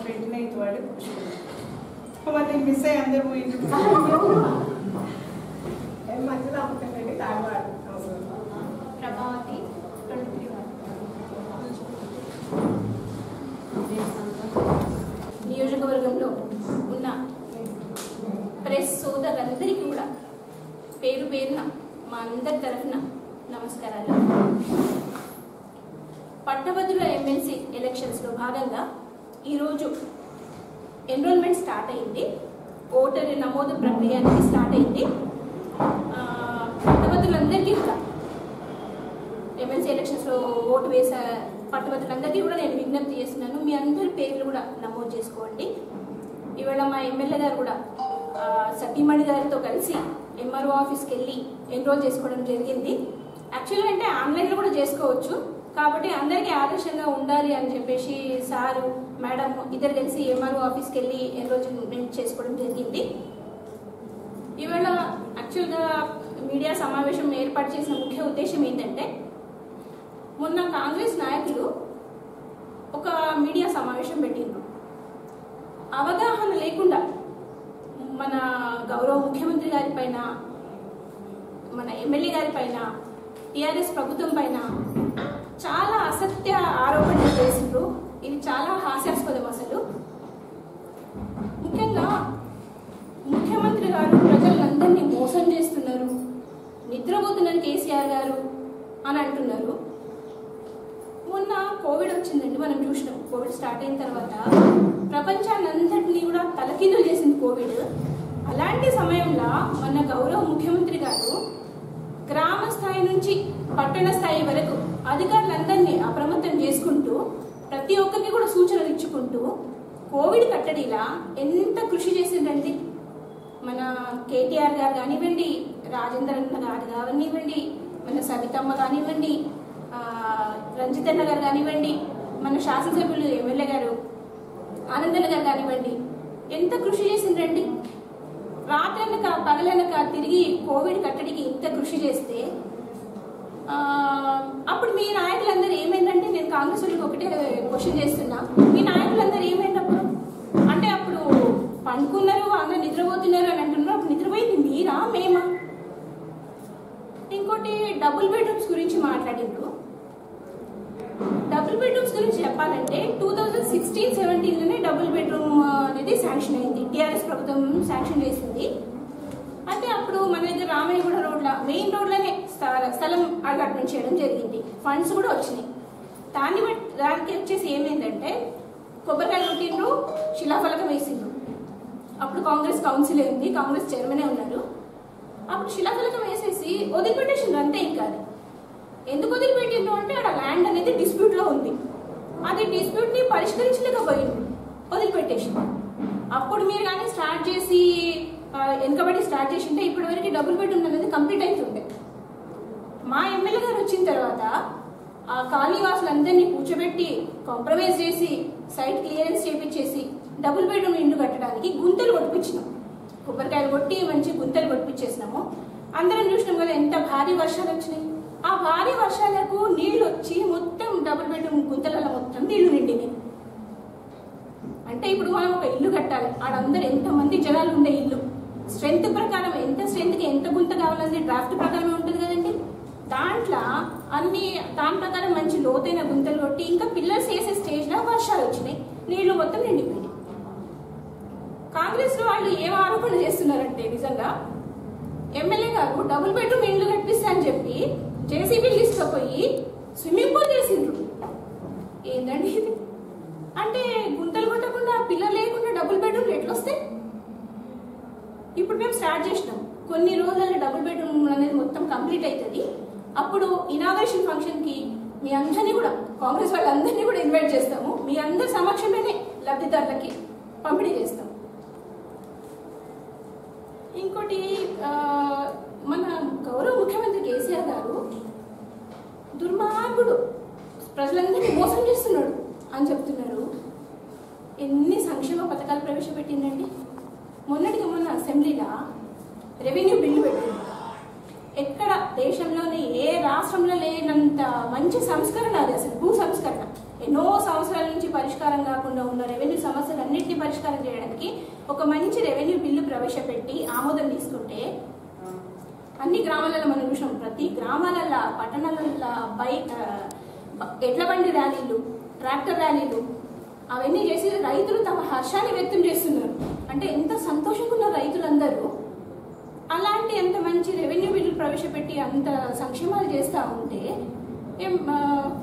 29th వాడే పుష్పవతి miss అయ్యి అందరూ పోయింది మధ్యలో అమ్ముతానండి తాగవాడు ప్రభావతి నియోజకవర్గంలో ఉన్న ప్రెస్ సోదరులందరికీ కూడా పేరు పేరున మా అందరి తరఫున నమస్కారాలు. పట్టభద్రుల ఎమ్మెల్సీ ఎలక్షన్స్లో భాగంగా ఈరోజు ఎన్రోల్మెంట్ స్టార్ట్ అయింది. ఓటర్ నమోదు ప్రక్రియ అనేది స్టార్ట్ అయింది. పట్టభద్రులందరికీ కూడా ఎమ్మెల్సీ ఎలక్షన్స్లో ఓటు వేసే పట్టభద్రులందరికీ కూడా నేను విజ్ఞప్తి చేస్తున్నాను, మీ అందరి పేర్లు కూడా నమోదు చేసుకోండి. ఇవాళ మా ఎమ్మెల్యే గారు కూడా సతీమణి గారితో కలిసి ఎంఆర్ఓ ఆఫీస్కి వెళ్ళి ఎన్రోల్ చేసుకోవడం జరిగింది. యాక్చువల్గా అంటే ఆన్లైన్లో కూడా చేసుకోవచ్చు, కాబట్టి అందరికీ ఆదర్శంగా ఉండాలి అని చెప్పేసి సారు మేడం ఇద్దరు కలిసి ఎంఆర్ఓ ఆఫీస్కి వెళ్ళి ఎన్రోల్మెంట్ చేసుకోవడం జరిగింది. ఇవాళ యాక్చువల్గా మీడియా సమావేశం ఏర్పాటు చేసిన ముఖ్య ఉద్దేశం ఏంటంటే, మొన్న కాంగ్రెస్ నాయకులు ఒక మీడియా సమావేశం పెట్టిండ్రు. అవగాహన లేకుండా మన గౌరవ ముఖ్యమంత్రి గారి పైన, మన ఎమ్మెల్యే గారి పైన, టీఆర్ఎస్ ప్రభుత్వం పైన చాలా అసత్య ఆరోపణలు చేసిండ్రు. ఇది చాలా హాస్యాస్పదం. అసలు ముఖ్యంగా ముఖ్యమంత్రి గారు ప్రజలందరినీ మోసం చేస్తున్నారు, నిద్రపోతున్నారు కేసీఆర్ గారు అని అంటున్నారు. మొన్న కోవిడ్ వచ్చిందండి, మనం చూసినాం. కోవిడ్ స్టార్ట్ అయిన తర్వాత ప్రపంచాన్ని అంతటినీ కూడా తలకిందులు చేసింది కోవిడ్. అలాంటి సమయంలో మన గౌరవ ముఖ్యమంత్రి గారు గ్రామ స్థాయి నుంచి పట్టణ స్థాయి వరకు అధికారులందరినీ అప్రమత్తం చేసుకుంటూ ప్రతి ఒక్కరికి కూడా సూచనలు ఇచ్చుకుంటూ కోవిడ్ కట్టడిలా ఎంత కృషి చేసిందండి. మన కేటీఆర్ గారు కానివ్వండి, రాజేంద్ర గారు కానివ్వండి, మన సవితమ్మ కానివ్వండి, రంజితన్న గారు కానివ్వండి, మన శాసనసభ్యులు ఎమ్మెల్యే గారు ఆనందన్న గారు కానివ్వండి, ఎంత కృషి చేసిండ్రండి. రాత్రనక పగలనక తిరిగి కోవిడ్ కట్టడికి ఇంత కృషి చేస్తే అప్పుడు మీ నాయకులందరూ ఏమైందంటే, నేను కాంగ్రెస్ వాళ్ళకి ఒకటే క్వశ్చన్ చేస్తున్నా, మీ నాయకులందరూ ఏమైనప్పుడు అంటే అప్పుడు పండుకున్నారు, అందరూ నిద్రపోతున్నారు అని అంటున్నారు. అప్పుడు నిద్రపోయింది మీరా మేమా? ఇంకోటి డబుల్ బెడ్రూమ్స్ గురించి మాట్లాడిండ్రు. డబుల్ బెడ్రూమ్స్ గురించి చెప్పాలంటే 2016-17లోనే డబుల్ బెడ్రూమ్ అనేది శాంక్షన్ అయింది. టీఆర్ఎస్ ప్రభుత్వం శాంక్షన్ చేసింది. అంటే అప్పుడు మన దగ్గర రామయ్యగూడ రోడ్ల మెయిన్ రోడ్లోనే స్థలం అలాట్మెంట్ చేయడం జరిగింది. ఫండ్స్ కూడా వచ్చినాయి. దానికి వచ్చేసి ఏమైందంటే, కొబ్బరికాయలు కొట్టిండ్రు, శిలాఫలకం వేసిండ్రు. అప్పుడు కాంగ్రెస్ కౌన్సిల్ ఉంది, కాంగ్రెస్ చైర్మనే ఉన్నారు. అప్పుడు శిలాఫలకం వేసేసి వదిలిపెట్టేసిండ్రు అంతే. ఇంకా ఎందుకు వదిలిపెట్టిండ్రు అంటే, అక్కడ ల్యాండ్ అనేది డిస్ప్యూట్లో ఉంది. అది డిస్ప్యూట్ని పరిష్కరించలేకపోయింది, వదిలిపెట్టేసిండ్రు. అప్పుడు మీరు కానీ స్టార్ట్ చేసి వెనుకబడి స్టార్ట్ చేసింటే ఇప్పటి వరకు డబుల్ బెడ్రూమ్ అనేది కంప్లీట్ అవుతుండే. మా ఎమ్మెల్యే గారు వచ్చిన తర్వాత ఆ కాలనీ వాసులందరినీ కూర్చోబెట్టి కాంప్రమైజ్ చేసి సైట్ క్లియరెన్స్ చేపించేసి డబుల్ బెడ్రూమ్ ఇండ్లు కట్టడానికి గుంతలు కొట్టిపించినాం. కొబ్బరికాయలు కొట్టి మంచి గుంతలు కొట్టిపించేసినాము. అందరం చూసినాం కదా ఎంత భారీ వర్షాలు వచ్చినాయి. ఆ భారీ వర్షాలకు నీళ్లు వచ్చి మొత్తం డబుల్ బెడ్రూమ్ గుంతలలో మొత్తం నీళ్లు నిండినాయి. అంటే ఇప్పుడు మనం ఒక ఇల్లు కట్టాలి, ఆడందరూ ఎంతమంది జనాలు ఉండే ఇల్లు, స్ట్రెంత్ ప్రకారం ఎంత స్ట్రెంత్కి ఎంత గుంత కావాలని డ్రాఫ్ట్ ప్రకారం ఉంటుంది కదండి. దాంట్లో దాని ప్రకారం మంచి లోతైన గుంతలు కొట్టి ఇంకా పిల్లర్స్ వేసే స్టేజ్లో వర్షాలు వచ్చినాయి, నీళ్లు మొత్తం నిండిపోయినాయి. కాంగ్రెస్ లో వాళ్ళు ఏం ఆరోపణ చేస్తున్నారంటే, నిజంగా ఎమ్మెల్యే గారు డబుల్ బెడ్రూమ్ ఇండ్లు కట్టిస్తా అని చెప్పి జేసీబీ తీసుకుపోయి స్విమ్మింగ్ పూల్ చేసిండ్రు. ఏంటండి ఇది? అంటే గుంతలు కొట్టకుండా పిల్లలు లేకుండా డబుల్ బెడ్రూమ్ ఎట్లా వస్తాయి? ఇప్పుడు మేము స్టార్ట్ చేసినాం, కొన్ని రోజుల్లో డబుల్ బెడ్రూమ్ అనేది మొత్తం కంప్లీట్ అవుతుంది. అప్పుడు ఇనాగరేషన్ ఫంక్షన్కి మీ అందరినీ కూడా, కాంగ్రెస్ వాళ్ళందరినీ కూడా ఇన్వైట్ చేస్తాము. మీ అందరి సమక్షంలోనే లబ్ధిదారులకి పంపిణీ చేస్తాం. ఇంకోటి, మన గౌరవ ముఖ్యమంత్రి కేసీఆర్ గారు దుర్మార్గుడు, ప్రజలందరినీ మోసం చేస్తున్నాడు అని చెప్తున్నారు. ఎన్ని సంక్షేమ పథకాలు ప్రవేశపెట్టిందండి. మొన్నటికి మొన్న అసెంబ్లీలో రెవెన్యూ బిల్లు పెట్టింది. ఎక్కడ దేశంలోనే ఏ రాష్ట్రంలో లేనంత మంచి సంస్కరణ అది. అసలు భూ సంస్కరణ ఎన్నో సంవత్సరాల నుంచి పరిష్కారం కాకుండా ఉన్న రెవెన్యూ సమస్యలు వీటన్నిటిని పరిష్కారం చేయడానికి ఒక మంచి రెవెన్యూ బిల్లు ప్రవేశపెట్టి ఆమోదం తీసుకుంటే అన్ని గ్రామాలలో మనం చూసాం. ప్రతి గ్రామాలలో పట్టణాలలో ఎడ్ల బండి ర్యాలీలు, ట్రాక్టర్ ర్యాలీలు అవన్నీ చేసి రైతులు తమ హర్షాన్ని వ్యక్తం చేస్తున్నారు. అంటే ఎంత సంతోషంగా ఉన్నారు రైతులందరూ. అలాంటి అంత మంచి రెవెన్యూ బిల్లు ప్రవేశపెట్టి అంత సంక్షేమాలు చేస్తూ ఉంటే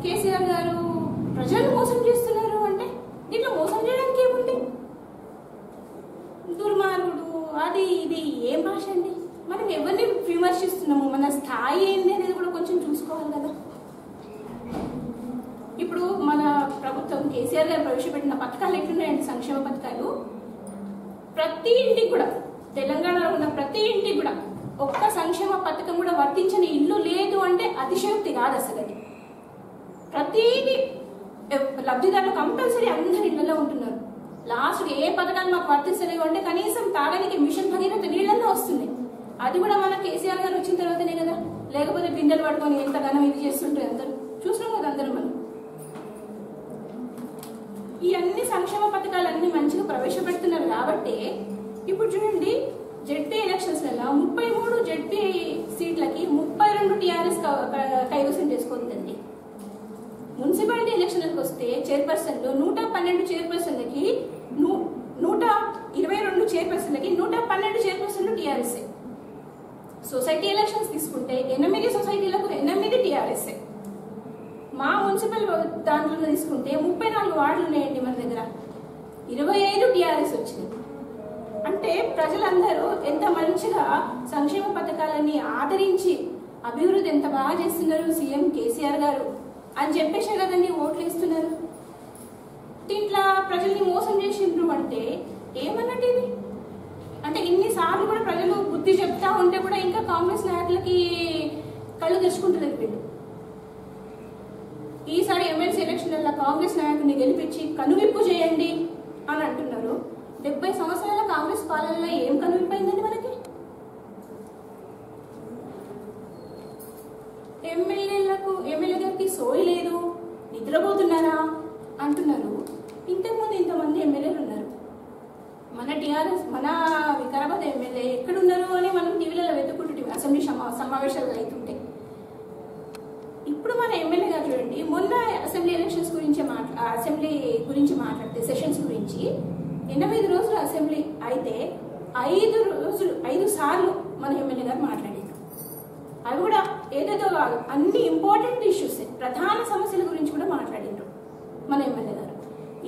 కేసీఆర్ గారు ప్రజలను మోసం చేస్తున్నారు. అంటే దీంట్లో మోసం చేయడానికి ఏముంది? దుర్మార్గుడు అది ఇది ఏం భాష అండి? మనం ఎవరిని విమర్శిస్తున్నాము? మన స్థాయి ఏంటి అనేది కూడా కొంచెం చూసుకోవాలి కదా. ఇప్పుడు మన ప్రభుత్వం కేసీఆర్ గారు ప్రవేశపెట్టిన పథకాలు ఎట్లున్నాయండి? సంక్షేమ పథకాలు ప్రతి ఇంటికి కూడా, తెలంగాణలో ఉన్న ప్రతి ఇంటికి కూడా ఒక్క సంక్షేమ పథకం కూడా వర్తించని ఇల్లు లేదు అంటే అతిశయోక్తి కాదు అసలు. అది ప్రతిదీ లబ్ధిదారులు కంపల్సరీ అందరి ఇళ్లలో ఉంటున్నారు. లాస్ట్ ఏ పథకాలు మాకు వర్తిస్తలేవు అంటే కనీసం తాగడానికి మిషన్ భగీరథ నీళ్ళల్లో వస్తుంది. అది కూడా మన కేసీఆర్ గారు వచ్చిన తర్వాతనే కదా. లేకపోతే బిందెలు పట్టుకొని ఎంత ఘనం ఇది చేస్తుంటే అందరూ చూసినాం కదా. అందరూ మనం ఈ అన్ని సంక్షేమ పథకాలన్నీ మంచిగా ప్రవేశపెడుతున్నారు కాబట్టి ఇప్పుడు చూడండి, జెడ్పీ ఎలక్షన్స్లలో 33 జెడ్పీ సీట్లకి 32 టీఆర్ఎస్ కైవసం చేసుకోతుందండి. మున్సిపాలిటీ ఎలక్షన్లకు వస్తే చైర్పర్సన్లు 112 చైర్పర్సన్లకి 122 చైర్పర్సన్లకి 112 చైర్పర్సన్లు టీఆర్ఎస్. సొసైటీ ఎలక్షన్స్ తీసుకుంటే 8 సొసైటీలకు 8 టీఆర్ఎస్. మా మున్సిపల్ దాంట్లో తీసుకుంటే 34 వార్డులు ఉన్నాయండి మన దగ్గర, 25 టీఆర్ఎస్ వచ్చింది. అంటే ప్రజలందరూ ఎంత మంచిగా సంక్షేమ పథకాలన్నీ ఆదరించి అభివృద్ధి ఎంత బాగా చేస్తున్నారు సీఎం కేసీఆర్ గారు అని చెప్పేసే కదండి ఓట్లు ఇస్తున్నారు. దీంట్లో ప్రజల్ని మోసం చేసిండ్రు అంటే ఏమన్నట్టు ఇది? అంటే ఇన్నిసార్లు కూడా ప్రజలు బుద్ధి చెప్తా ఉంటే కూడా ఇంకా కాంగ్రెస్ నాయకులకి కళ్ళు తెచ్చుకుంటున్నారు వీళ్ళు. ఈసారి ఎమ్మెల్సీ ఎలక్షన్లలో కాంగ్రెస్ నాయకుడిని గెలిపించి కనువిప్పు చేయండి అని అంటున్నారు. 70 సంవత్సరాల కాంగ్రెస్ పాలనలో ఏం కనువిప్పైందండి మనకి? ఎమ్మెల్యే గారికి సోయి లేదు, నిద్రపోతున్నారా అంటున్నారు. ఇంతకుముందు ఇంతమంది ఎమ్మెల్యేలు ఉన్నారు. మన టీఆర్ఎస్ మన వికారాబాద్ ఎమ్మెల్యే ఎక్కడున్నారు అని మనం టీవీలలో వెతుక్కుంటుంటే అసెంబ్లీ సమావేశాలు అవుతుంటే. ఇప్పుడు మన ఎమ్మెల్యే గారు చూడండి, మొన్న అసెంబ్లీ ఎలక్షన్స్ గురించి మాట్లాడితే సెషన్స్ గురించి 8 రోజులు అసెంబ్లీ అయితే 5 సార్లు మన ఎమ్మెల్యే గారు మాట్లాడారు. అవి కూడా ఏదేదో కాదు, అన్ని ఇంపార్టెంట్ ఇష్యూస్, ప్రధాన సమస్యల గురించి కూడా మాట్లాడారు మన ఎమ్మెల్యే గారు.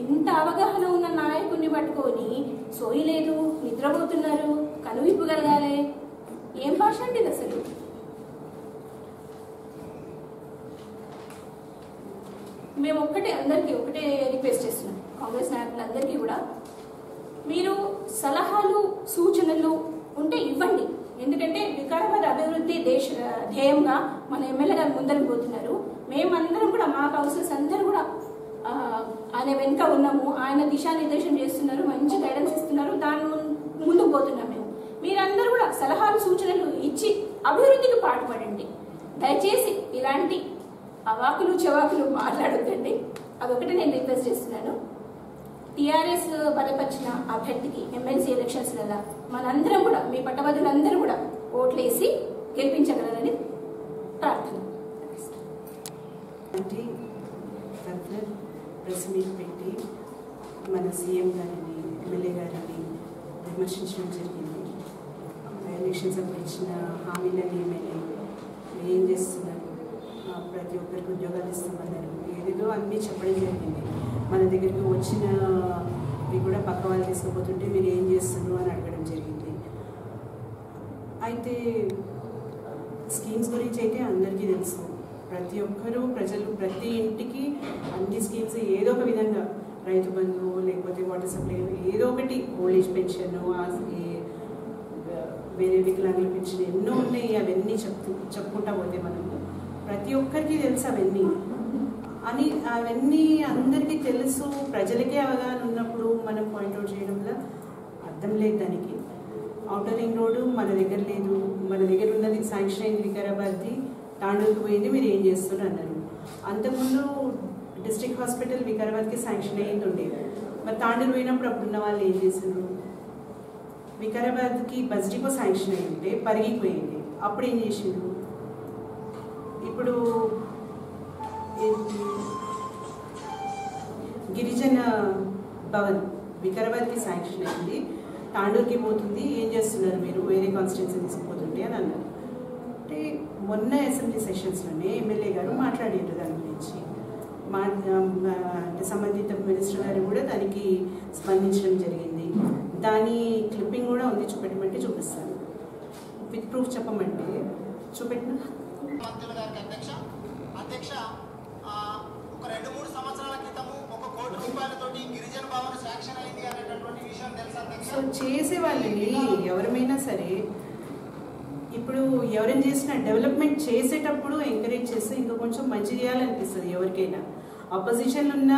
ఇంత అవగాహన ఉన్న నాయకుడిని పట్టుకొని సోయి లేదు, నిద్రపోతున్నారు, కనువిప్పు కలగాలి, ఏం భాష అండి ఇది అసలు? మేము అందరికీ ఒకటే రిక్వెస్ట్ చేస్తున్నాం, కాంగ్రెస్ నాయకులందరికీ కూడా, మీరు సలహాలు సూచనలు ఉంటే ఇవ్వండి. ఎందుకంటే వికారాబాద్ అభివృద్ధి ధ్యేయంగా మన ఎమ్మెల్యే గారు ముందరకు పోతున్నారు. మేమందరం కూడా మా కౌన్సిలర్స్ అందరూ కూడా ఆయన వెనుక ఉన్నాము. ఆయన దిశానిర్దేశం చేస్తున్నారు, మంచి గైడెన్స్ ఇస్తున్నారు, దాని ముందుకు పోతున్నాం మేము. మీరందరూ కూడా సలహాలు సూచనలు ఇచ్చి అభివృద్ధికి పాటుపడండి. దయచేసి ఇలాంటి అవాకులు చెవాకులు మాట్లాడొద్దండి. అదొకటి నేను రిక్వెస్ట్ చేస్తున్నాను. టీఆర్ఎస్ బలపరిచిన అభ్యర్థికి ఎమ్మెల్సీ ఎలక్షన్స్లలో మనందరం కూడా, మీ పట్టభద్రులందరూ కూడా ఓట్లేసి గెలిపించగలరని ప్రార్థన. ప్రెస్ మీట్ పెట్టి మన సీఎం గారిని ఎమ్మెల్యే గారిని విమర్శించడం జరిగింది. ఎలక్షన్స్ అప్పుడు ఇచ్చిన హామీలని ఎమ్మెల్యే ఏం చేస్తున్నారు, ప్రతి ఒక్కరికి ఉద్యోగాలు ఇస్తామన్నారు, ఏదేదో అన్నీ చెప్పడం జరిగింది. మన దగ్గరికి వచ్చినవి కూడా పక్క వాళ్ళు తీసుకుపోతుంటే మీరు ఏం చేస్తున్నారు అని అడగడం జరిగింది. అయితే స్కీమ్స్ గురించి అయితే అందరికీ తెలుసు. ప్రతి ఒక్కరూ ప్రజలు ప్రతి ఇంటికి అన్ని స్కీమ్స్ ఏదో ఒక విధంగా, రైతు బంధు లేకపోతే వాటర్ సప్లై, ఏదో ఒకటి, ఓల్డ్ ఏజ్ పెన్షన్, వేరే వికలాంగుల పెన్షన్, ఎన్నో ఉన్నాయి. అవన్నీ చెప్పుకుంటా పోతే మనము ప్రతి ఒక్కరికి తెలుసు అవన్నీ అందరికీ తెలుసు. ప్రజలకే అవగాహన ఉన్నప్పుడు మనం పాయింట్అవుట్ చేయడంలో అర్థం లేదు. దానికి ఔటర్ రింగ్ రోడ్డు మన దగ్గర లేదు, మన దగ్గర ఉన్నది శాంక్షన్ అయింది వికారాబాద్ది, తాండూరుకు పోయింది, మీరు ఏం చేస్తున్నారు అన్నారు. అంతకుముందు డిస్ట్రిక్ట్ హాస్పిటల్ వికారాబాద్కి శాంక్షన్ అయ్యింది ఉండేది, మరి తాండూరు పోయినప్పుడు అప్పుడు ఉన్న వాళ్ళు ఏం చేసిండ్రు? వికారాబాద్కి బస్ డిపో శాంక్షన్ అయ్యింటే పరిగిపోయింది, అప్పుడు ఏం చేసిండ్రు? ఇప్పుడు గిరిజన భవన్ వికారాబాద్కి శాంక్షన్ అయింది, తాండూరుకి పోతుంది, ఏం చేస్తున్నారు మీరు, వేరే కాన్స్టిట్యున్సీ తీసుకుపోతుంటే అని అన్నారు. అంటే మొన్న అసెంబ్లీ సెషన్స్లోనే ఎమ్మెల్యే గారు మాట్లాడారు దాని గురించి. అంటే సంబంధిత మినిస్టర్ గారు కూడా దానికి స్పందించడం జరిగింది. దాని క్లిప్పింగ్ కూడా ఉంది, చూపెట్టమంటే చూపిస్తాను. విత్ ప్రూఫ్ చెప్పమంటే చూపెట్టిన. అధ్యక్ష ఒక 2-3 సంవత్సరాల క్రితము 1 కోటి రూపాయలతోటి గిరిజన భవన్ శాంక్షన్ అయింది అనేటటువంటి విషయం తెలుసా అధ్యక్ష? సో చేసే వాళ్ళని ఎవరైనా సరే ఇప్పుడు ఎవరైనా చేసిన డెవలప్మెంట్ చేసేటప్పుడు ఎంకరేజ్ చేస్తే ఇంకా కొంచెం మంచి చేయాలనిపిస్తుంది ఎవరికైనా. ఆపోజిషన్లో ఉన్న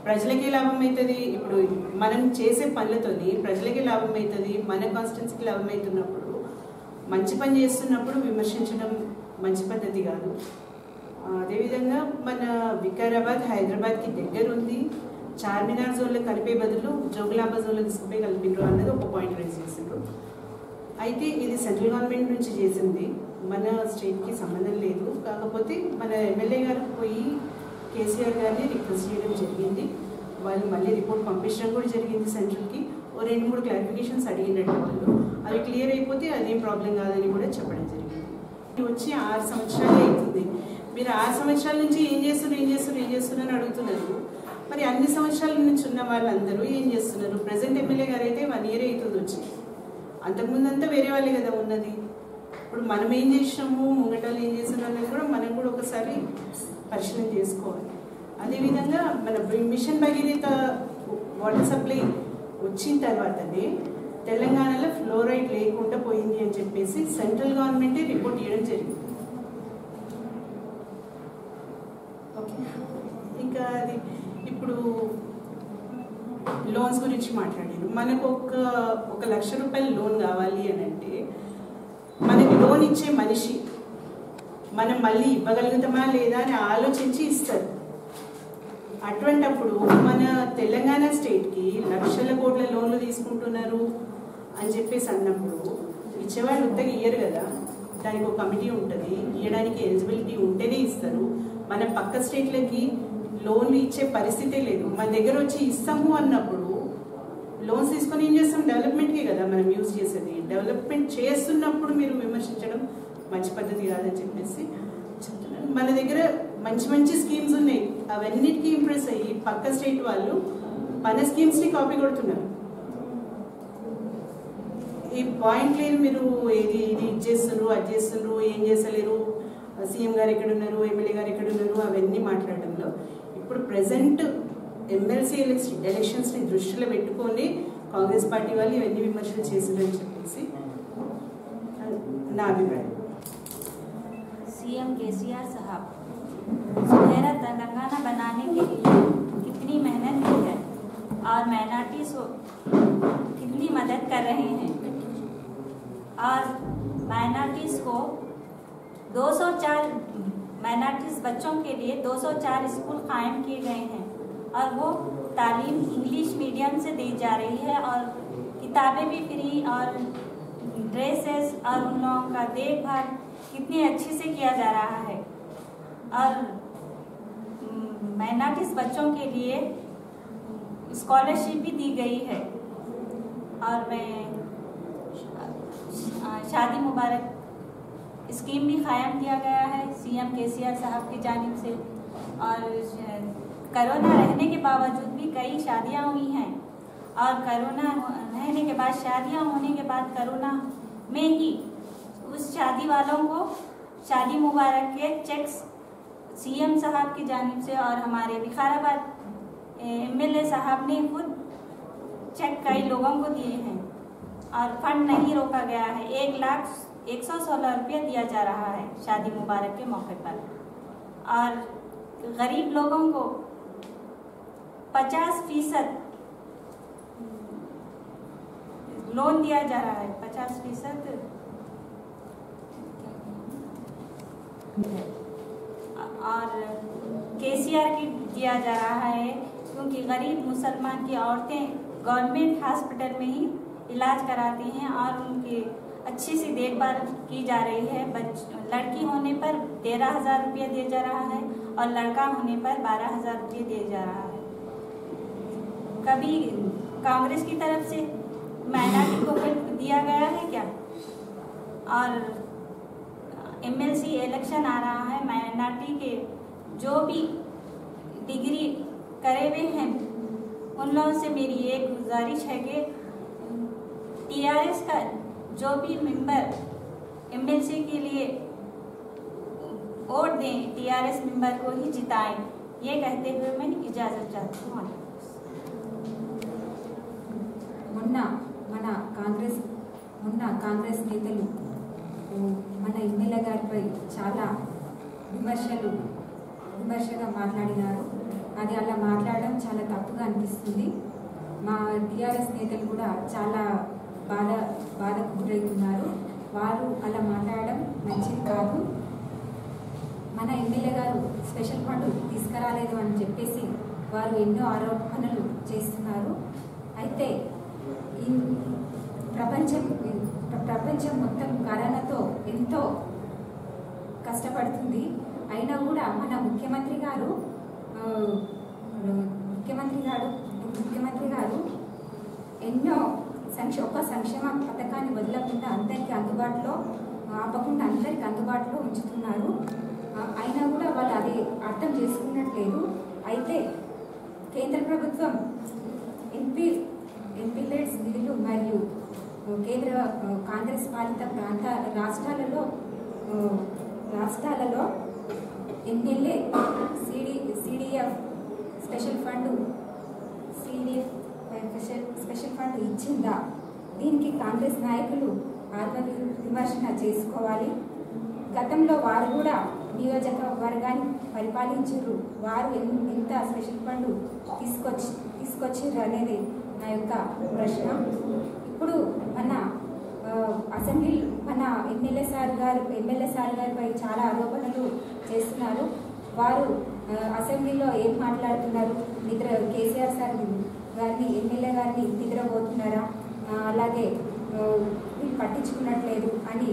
ప్రజలకే లాభం అవుతుంది. ఇప్పుడు మనం చేసే పనులతోని ప్రజలకే లాభం అవుతుంది, మన కాన్స్టిట్యున్సీకి లాభం అవుతున్నప్పుడు మంచి పని చేస్తున్నప్పుడు విమర్శించడం మంచి పద్ధతి కాదు. అదేవిధంగా మన వికారాబాద్ హైదరాబాద్కి దగ్గర ఉంది, చార్మినార్ జోన్లో కలిపే బదులు జోగులాంబ జోన్లో తీసుకుపోయి కలిపినరు అన్నది ఒక పాయింట్ రైజ్ చేసిండ్రు. అయితే ఇది సెంట్రల్ గవర్నమెంట్ నుంచి చేసింది, మన స్టేట్కి సంబంధం లేదు. కాకపోతే మన ఎమ్మెల్యే గారు పోయి కేసీఆర్ గారిని రిక్వెస్ట్ చేయడం జరిగింది. వాళ్ళు మళ్ళీ రిపోర్ట్ పంపించడం కూడా జరిగింది సెంట్రల్కి. 2-3 క్లారిఫికేషన్స్ అడిగినట్టు వాళ్ళు, అవి క్లియర్ అయిపోతే అదేం ప్రాబ్లం కాదని కూడా చెప్పడం జరిగింది. వచ్చి 6 సంవత్సరాలే అవుతుంది. మీరు 6 సంవత్సరాల నుంచి ఏం చేస్తున్నారు అని అడుగుతున్నారు. మరి అన్ని సంవత్సరాల నుంచి ఉన్న వాళ్ళందరూ ఏం చేస్తున్నారు? ప్రజెంట్ ఎమ్మెల్యే గారు అయితే 1 ఇయర్ అవుతుంది వచ్చి, అంతకుముందు అంతా వేరే వాళ్ళే కదా ఉన్నది. ఇప్పుడు మనం ఏం చేసినాము, ముంగటాలు ఏం చేస్తున్నాం అనేది కూడా మనం కూడా ఒకసారి పరిశీలన చేసుకోవాలి. అదేవిధంగా మన మిషన్ భగీరథ వాటర్ సప్లై వచ్చిన తర్వాతనే తెలంగాణలో ఫ్లోరైడ్ లేకుండా పోయింది అని చెప్పేసి సెంట్రల్ గవర్నమెంటే రిపోర్ట్ ఇవ్వడం జరిగింది. ఓకే, ఇంకా అది ఇప్పుడు లోన్స్ గురించి మాట్లాడారు. మనకు ఒక 1 లక్ష రూపాయల లోన్ కావాలి అని అంటే మనకి లోన్ ఇచ్చే మనిషి మనం మళ్ళీ ఇవ్వగలుగుతామా లేదా అని ఆలోచించి ఇస్తారు. అటువంటప్పుడు మన తెలంగాణ స్టేట్కి లక్షల కోట్ల లోన్లు తీసుకుంటున్నారు అని చెప్పేసి అన్నప్పుడు ఇచ్చేవాళ్ళు ఉత్తగా ఇయ్యరు కదా, దానికి ఒక కమిటీ ఉంటుంది, ఇవ్వడానికి ఎలిజిబిలిటీ ఉంటేనే ఇస్తారు. మన పక్క స్టేట్లకి లోన్లు ఇచ్చే పరిస్థితే లేదు. మన దగ్గర వచ్చి ఇస్తాము అన్నప్పుడు లోన్స్ తీసుకొని ఏం చేస్తాం? డెవలప్మెంట్కే కదా మనం యూజ్ చేసేది. డెవలప్మెంట్ చేస్తున్నప్పుడు మీరు విమర్శించడం మంచి పద్ధతి కాదని చెప్పేసి చెప్తున్నాను. మన దగ్గర మంచి స్కీమ్స్ ఉన్నాయి, అవన్నిటికీ ఇంప్రెస్ అయ్యి పక్క స్టేట్ వాళ్ళు మన స్కీమ్స్ని కాపీ కొడుతున్నారు. ఈ పాయింట్ లేదు, మీరు ఇది చేస్తున్నారు, అది చేస్తున్నారు, ఏం చేస్తలేరు, సీఎం గారు ఎక్కడున్నారు, ఎమ్మెల్యే గారు ఎక్కడున్నారు, అవన్నీ మాట్లాడడంలో ఇప్పుడు ప్రెసెంట్ ఎమ్మెల్సీ ఎలక్షన్స్ని దృష్టిలో పెట్టుకొని కాంగ్రెస్ పార్టీ వాళ్ళు ఇవన్నీ విమర్శలు చేసిందని చెప్పేసి నా అభిప్రాయం. सीएम केसीआर साहब सुनहरा तेलंगाना बनाने के लिए कितनी मेहनत की है और माइनॉरिटीज को कितनी मदद कर रहे हैं और माइनॉरिटीज को 204 माइनॉरिटीज बच्चों के लिए 204 स्कूल कायम किए गए हैं और वो तालीम इंग्लिश मीडियम से दी जा रही है और किताबें भी फ्री और ड्रेसेस और उन लोगों का देखभाल कितनी अच्छी से किया जा रहा है और माइनॉरिटीज बच्चों के लिए स्कॉलरशिप भी दी गई है और मैं शादी मुबारक स्कीम भी कायम किया गया है सीएम केसीआर साहब की जानिब से और कोरोना रहने के बावजूद भी कई शादियां हुई हैं और कोरोना रहने के बाद शादियां होने के बाद कोरोना में ही उस शादी वालों को शादी मुबारक के चेक्स सीएम साहब की जानिब से और हमारे विकाराबाद एमएलए साहब ने खुद चेक कई लोगों को दिए हैं और फंड नहीं रोका गया है। 1,116 रुपये दिया जा रहा है शादी मुबारक के मौके पर और गरीब लोगों को 50% लोन दिया जा रहा है। 50% और केसीआर की दिया जा रहा है क्योंकि गरीब मुसलमान की औरतें गवर्नमेंट हॉस्पिटल में ही इलाज कराती हैं और उनकी अच्छी सी देखभाल की जा रही है। लड़की होने पर 13,000 रुपये दिया जा रहा है और लड़का होने पर 12,000 रुपये दिया जा रहा है। कभी कांग्रेस की तरफ से माइनॉरिटी को दिया गया है क्या? और एमएलसी इलेक्शन आ रहा है, माइनॉरिटी के जो भी डिग्री करे हुए हैं उन लोगों से मेरी एक गुजारिश है कि टीआरएस का जो भी मेंबर एमएलसी के लिए वोट दें, टीआरएस मेंबर को ही जिताएं। ये कहते हुए मैं इजाज़त चाहती हूँ। మొన్న కాంగ్రెస్ నేతలు మన ఎమ్మెల్యే గారిపై చాలా విమర్శగా మాట్లాడినారు. అది అలా మాట్లాడడం చాలా తప్పుగా అనిపిస్తుంది. మా టీఆర్ఎస్ నేతలు కూడా చాలా బాధకు గురవుతున్నారు. వారు అలా మాట్లాడడం మంచిది కాదు. మన ఎమ్మెల్యే గారు స్పెషల్ ఫండ్ తీసుకురాలేదు అని చెప్పేసి వారు ఎన్నో ఆరోపణలు చేస్తున్నారు. అయితే ప్రపంచం మొత్తం కరోనాతో ఎంతో కష్టపడుతుంది. అయినా కూడా మన ముఖ్యమంత్రి గారు ఎన్నో ఒక సంక్షేమ పథకాన్ని వదలకుండా అందరికీ అందుబాటులో ఉంచుతున్నారు. అయినా కూడా వాళ్ళు అది అర్థం చేసుకున్నట్లేదు. అయితే కేంద్ర ప్రభుత్వం ఎంపీలెట్స్ నిధులు మరియు కేంద్ర కాంగ్రెస్ పాలిత రాష్ట్రాలలో ఎమ్మెల్యే సిడిఎఫ్ స్పెషల్ ఫండ్ ఇచ్చిందా? దీనికి కాంగ్రెస్ నాయకులు ఆత్మవిమర్శన చేసుకోవాలి. గతంలో వారు కూడా నియోజకవర్గాన్ని పరిపాలించారు. వారు ఎంత స్పెషల్ ఫండ్ తీసుకొచ్చారు అనేది నా యొక్క ప్రశ్న. ఇప్పుడు మన ఎమ్మెల్యే సార్ గారిపై చాలా ఆరోపణలు చేస్తున్నారు. వారు అసెంబ్లీలో ఏం మాట్లాడుతున్నారు? కేసీఆర్ సార్ గారిని ఎమ్మెల్యే గారిని నిద్రపోతున్నారా, అలాగే వీళ్ళు పట్టించుకున్నట్లేదు అని